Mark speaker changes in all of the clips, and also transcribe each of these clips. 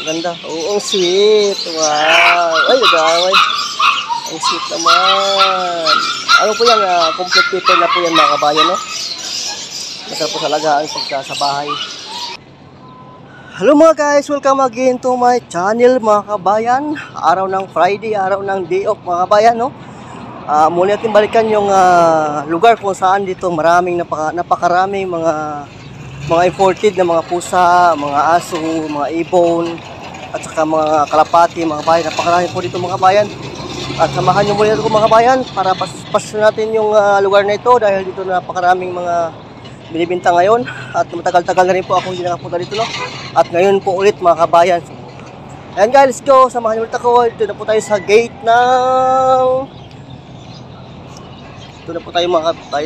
Speaker 1: Ganda. Oo, ang sweet. Wow. Ay, nag-aaway. Ang sweet naman. Ano po yan? Complete paper na po yan mga kabayan, no? Masarap po sa alagaan pagka sa bahay. Hello mga guys, welcome again to my channel mga kabayan. Araw ng Friday, araw ng day off mga kabayan, no? Muli natin balikan yung lugar kung saan dito maraming napakaraming mga imported na mga pusa, mga aso, mga ibon, at saka mga kalapati mga kabayan. Napakarami po dito mga kabayan. At samahan nyo muli natin mga kabayan para pasyon natin yung lugar na ito dahil dito napakaraming mga binibinta ngayon at matagal-tagal na rin po ako hindi nakapunta dito, no? At ngayon po ulit mga kabayan. So, ayan guys, let's go. Samahan niyo ulit ako. Ito na po tayo sa gate ng... Ito na po tayo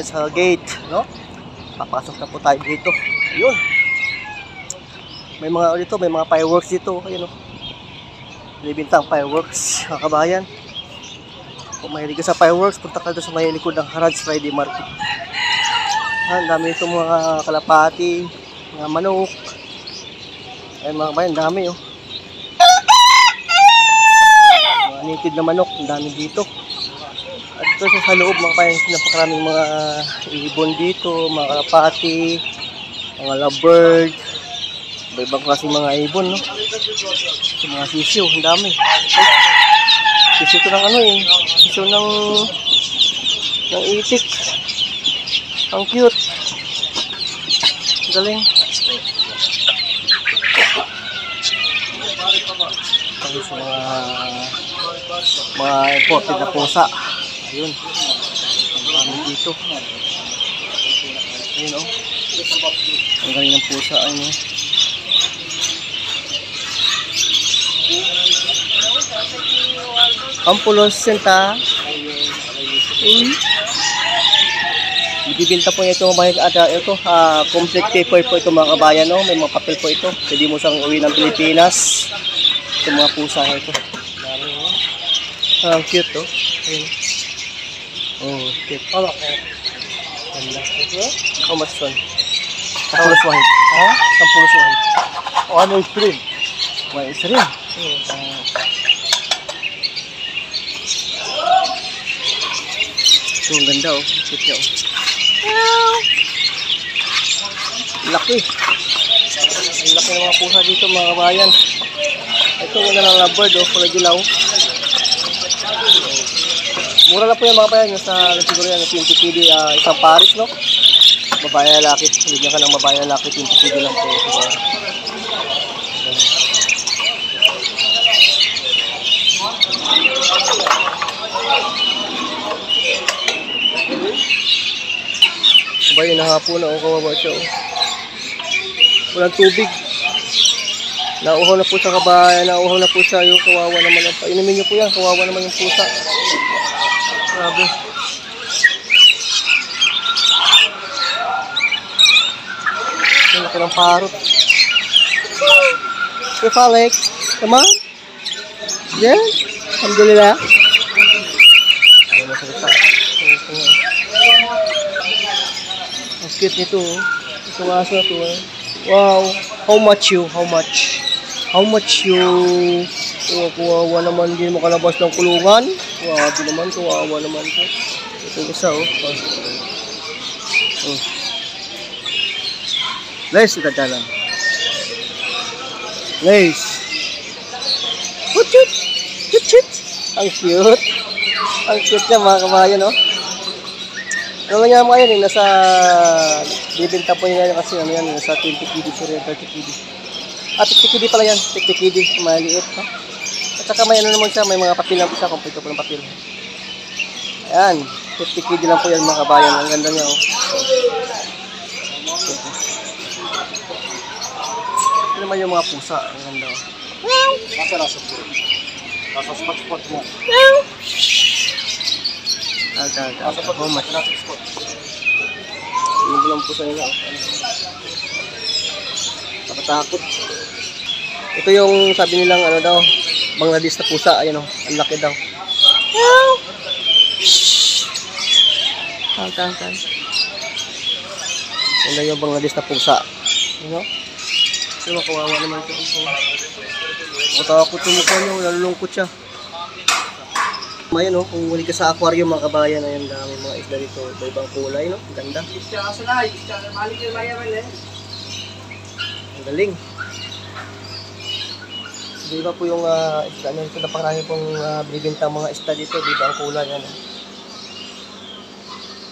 Speaker 1: sa gate, no? Papasok na po tayo dito. Ayun. May mga dito, may mga fireworks dito. Ayun, no? Binibinta ang fireworks mga kabayan. Kung mahilig ka sa fireworks, punta ka doon sa may likod ng Haraj Friday Market. Ang dami itong mga kalapati, mga manok. Ayan mga kabayan, dami oh. Mga native na manok, ang dami dito. At ito sa loob mga kabayan, napakaraming mga ibon dito, mga kalapati, mga lovebird, iba-ibang klaseng mga ibon, no? Ito, mga sisiyo, ang dami. Sisiyo ito ng ano eh, sisiyo ng itik. Ang cute. Galing. Ito sa mga imported na pusa. Ayun. Ang dami dito. Ayun o. Ang galing ng pusa. Ayun o. Ampulos senta. Ibibinta po ito mga ito, complete paper po ito mga kabayan, no? May mga papel po ito. Pwede mo sang uwi ng Pilipinas. Ito mga pusa ito. Ang cute to. Ayun. Oh, cute. How much one? Ampulos wahid. Ha? Ampulos wahid. Ano is rin? May isa rin. Ito ang ganda oh. Cute niya oh. Laki. Ang laki ng mga pusa dito mga kabayan. Ito muna ng lovebird oh, kulay dilaw. Mura na po yan mga kabayan. Sa siguro yan 20 kg isang pares, no? Babae lalaki. Bigyan ka ng babae lalaki 20 kg lang po. Sabay na hapon na kawawa siya oh. Walang tubig. Nauhaw na po sa kabayan, nauhaw na po siya yung kawawa naman. Painumin niyo po yan, kawawa naman yung pusa. Grabe. Ang laki ng parot. Hey Falek, come on. Yeah, alhamdulillah. Ang cute nito oh. Ito aso na ito eh. Wow. How much you? How much? How much you? Oh, kawawa naman. Hindi mo kalabas ng kulungan. Wabi naman. Kawawa naman ito. Ito isa oh. Oh. Guys, ito lang. Guys. Cute. Cute. Ang cute. Ang cute niya mga kabayan oh. Ano nga mga yan, nasa bibinta po nila kasi ano yan, nasa 20 kg, 30 kg. 50 kg pala yan, 50 kg, maliit. Ha? At saka may ano naman siya, may mga papel lang po siya, kompleto po ng papel. Ayan, 50 kg lang po yan mga kabayan, ang ganda niya. Oh. Ito naman yung mga pusa, ang ganda. Oh. Nasa spot mo. How much? Ano lang po sa nila? Nakatakot. Ito yung sabi nilang ano daw, Bangladesh na pusa. Ayan o, ang laki daw. Yan daw yung Bangladesh na pusa. Ayan o. Diba, kawawa naman ito. Matakot yung mukha niya, nalulungkot siya. Ayan, kung muli ka sa aquarium mga kabayan, ayan, dami mga isda dito. Iba-ibang kulay, no? Ang ganda. Ang galing. Di ba po yung isda nyo? Ito napakarami pong binibintang mga isda dito. Di ba ang kulay? Yan.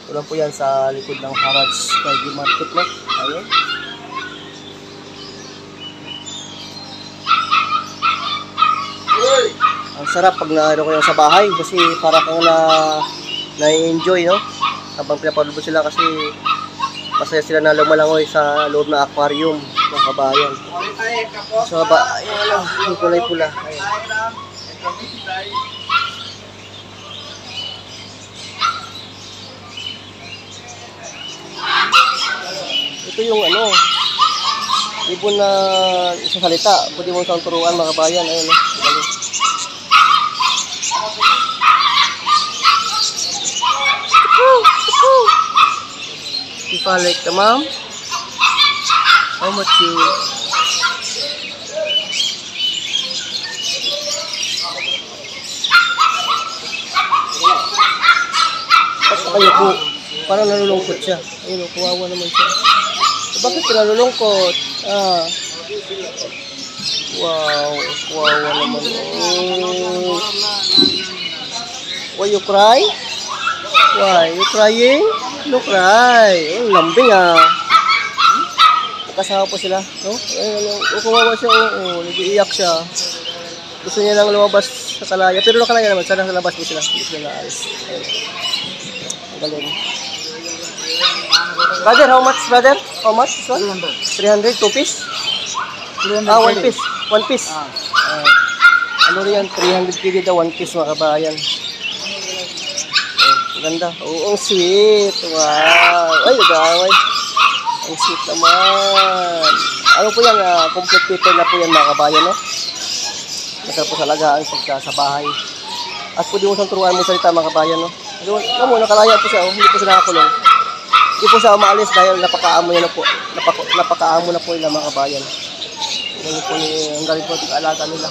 Speaker 1: Ito lang po yan sa likod ng Harrods Kaigi Market, no? Ayun. Ang sarap pag naano ko yung sa bahay kasi para kang na-enjoy, no? Habang pinapalubos sila kasi masaya sila na lumalangoy sa loob na aquarium ng kabayan. So, ayun lang, yung kulay pula. Ayun. Ito yung ibon na isang salita. Pwede mo siyang turuan mga kabayan. Ayun, galing. If I like the mom, how much you? Kayo po, parang nalulungkot siya. Ayun, kawawa naman siya. Bakit ka nalulungkot? Wow, kawawa naman. Oh. Why you cry? Why? You crying? No cry. Oh, lambing Kasama po sila. Oh, kawawa siya. Oh, nag-iiyak siya. Gusto niya lang lumabas sa kalaya. Pero nakalaya naman. Sana labas po sila. Hindi sila naalis. Ang galing. Brother, how much, brother? How much? 300. 300? 2 piece? 1 piece. 1 piece. Ano rin yan? 300 kg daw. 1 piece mga kabayan. Ganda. Oo, ang sweet. Wow. Ay, nag-aaway. Ang sweet naman. Ano po yan? Complete paper na po yan mga kabayan, no? Masarap po sa lagaan pagka sa bahay. At pwede mo siyang turuan mo salita mga kabayan, no? Alam mo, nakalaya po siya, oh. Hindi po siya nakakulong. Hindi po siya umaalis dahil napakaamo niya na po. Napakaamo na po nila mga kabayan. Ganun po ang galing po ang alaga nila.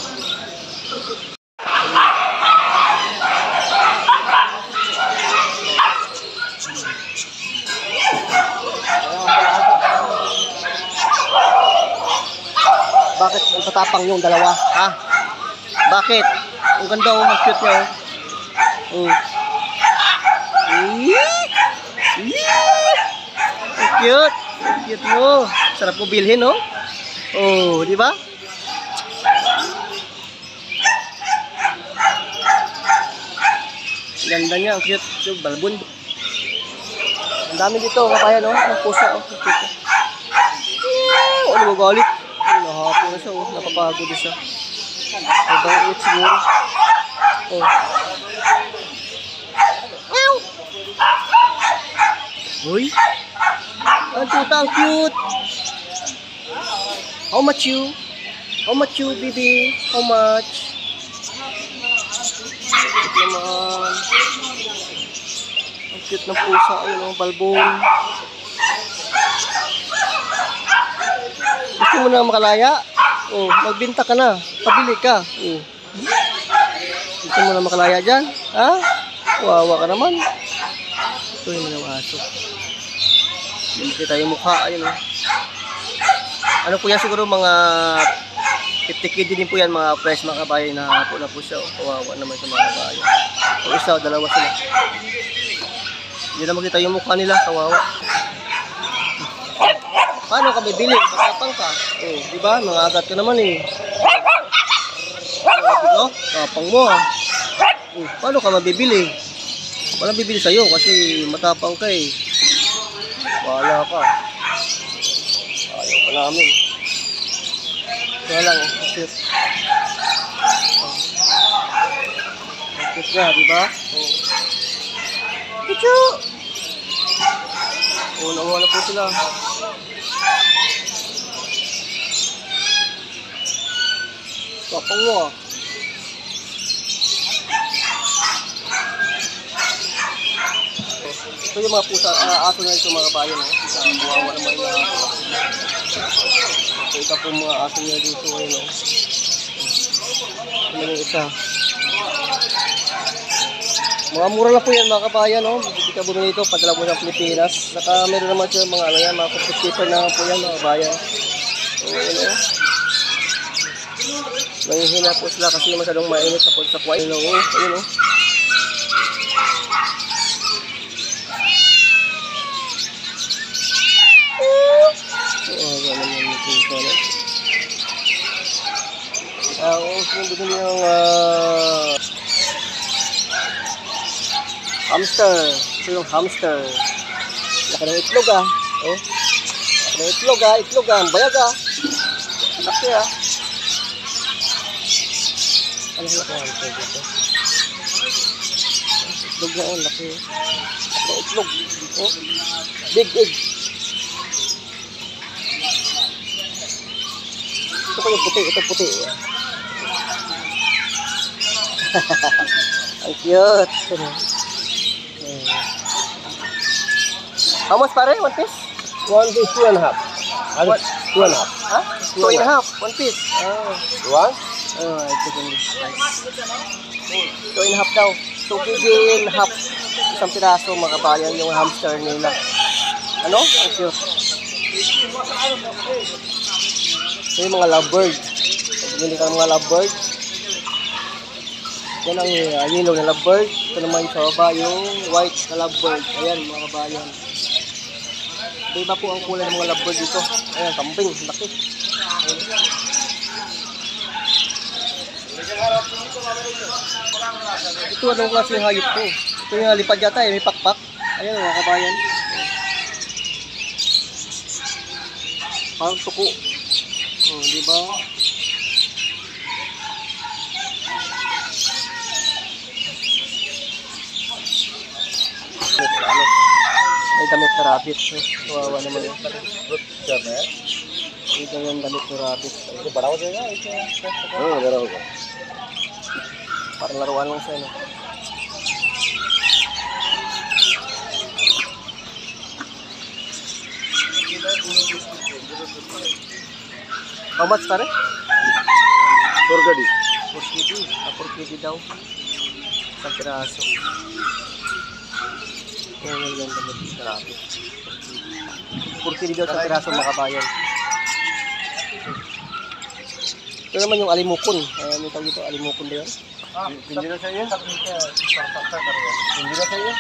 Speaker 1: Bakit ang tatapang yung dalawa? Ha? Bakit? Ang ganda oh, ang cute niya oh. Ang cute. Ang cute mo. Sarap mo bilhin, no? Oh, di ba? Ganda niya, ang cute. Yung balbon. Ang dami dito, kabayan, no? Ang pusa, oh. Ano mo galit? Nahapon na siya, oh. Napapagod na siya. Ibang it siguro. Oh. Uy! Ang tuta, ang cute! How much you? How much you, baby? How much? Cute naman. Ang cute ng pusa. Ayun, ang balbon. Gusto mo na makalaya? Oh, magbinta ka na. Pabili ka. Oh. Gusto mo na makalaya dyan? Ha? Wawa ka naman. Ito yung mga aso. Hindi tayo mukha. Ayun, oh. Ano po yan siguro mga 50 kg din po yan mga fresh mga kabayan na po na po siya. Oh. Kawawa naman sa mga kabayan. O isa, dalawa sila. Hindi na makita yung mukha nila. Kawawa. Paano ka bibili? Matapang ka. Oh, di ba? Nangagat ka naman eh. Oh, tapang mo ah. Oh, paano ka mabibili? Walang bibili sa'yo kasi matapang ka eh. Wala ka. Ayaw ka namin. Kaya lang, cute. Cute nga, di ba? Oh. Pichu! Oh, nawala po sila. Tapang mo ah. Ito yung mga pusa, aso na ito mga kabayan. Buwawa naman na So, ito po mga aso niya dito. Ayun, oh. Ano yung isa? Mga mura lang po yan mga kabayan, no? Hindi ka bumili ito, padala mo ng Pilipinas. Saka meron naman siya mga ano yan, mga competitor na po yan mga kabayan. So, ano? Nangihina po sila kasi masyadong mainit na po sa kuwain. Ayun, oh. Ayun, oh. Ganun yan ito. Sunod din yung hamster. Ito yung hamster. Laki ng itlog ah. Oh. Laki ng itlog ah. Itlog ah. Ang bayag ah. Laki ah. Ano laki ng hamster dito? Itlog na oh. Laki. Laki ng itlog. Oh. Big egg. Ito pa yung puti. Ito puti. Ang cute. How much pare? One piece?
Speaker 2: 1 piece, 2.5.
Speaker 1: What?
Speaker 2: 2.5.
Speaker 1: Huh? 2.5. One piece. Oh.
Speaker 2: You want?
Speaker 1: Oh, ito din. Nice. 2.5 daw. 2 kg and half. Isang piraso mga kabayan yung hamster nila. Ano? Ang cute. Ito yung mga lovebird. Pag ka ng mga lovebird. Yan ang yellow na lovebird. Ito naman sa baba yung white na lovebird. Ayan mga kabayan. Iba po ang kulay ng mga lovebird dito. Ayan, kambing. Laki. Ayan. Ito anong klase ng hayop po? Ito yung lipad yata eh. May pakpak. Ayan mga kabayan. Parang tuko. Oh, di ba? May damit na rabbit. Kawawa naman yun. Ito yung damit na rabbit.
Speaker 2: Ito, baraw dyan nga. Oo, baraw dyan.
Speaker 1: Parang laruan lang siya, no? How much pare?
Speaker 2: 4 gadi.
Speaker 1: 4 kg daw. Isang piraso. Yan yung damit na rabbit. 4 kg daw isang piraso mga kabayan. Ito naman yung alimukon. May tawag ito, alimukon ba yun?
Speaker 2: Hindi na sa iyo? Hindi na sa iyo?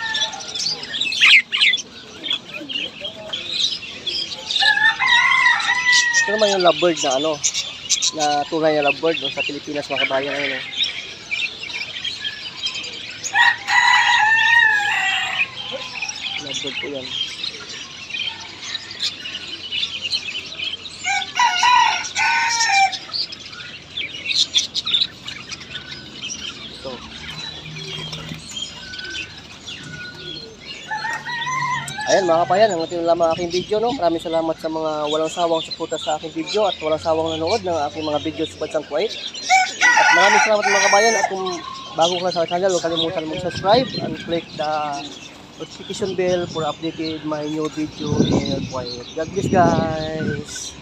Speaker 1: Ito naman yung lovebird na ano, na tunay na lovebird sa Pilipinas mga kabayan ngayon. Lovebird po yan. Ito. Ayan mga kabayan, hanggang ito lamang aking video, no? Maraming salamat sa mga walang sawang suporta sa aking video at walang sawang nanood ng aking mga videos sa Bansang Kuwait. At maraming salamat mga kabayan, at kung bago ka sa channel, huwag kalimutan mag-subscribe and click the notification bell for updated my new video in Kuwait. God bless guys!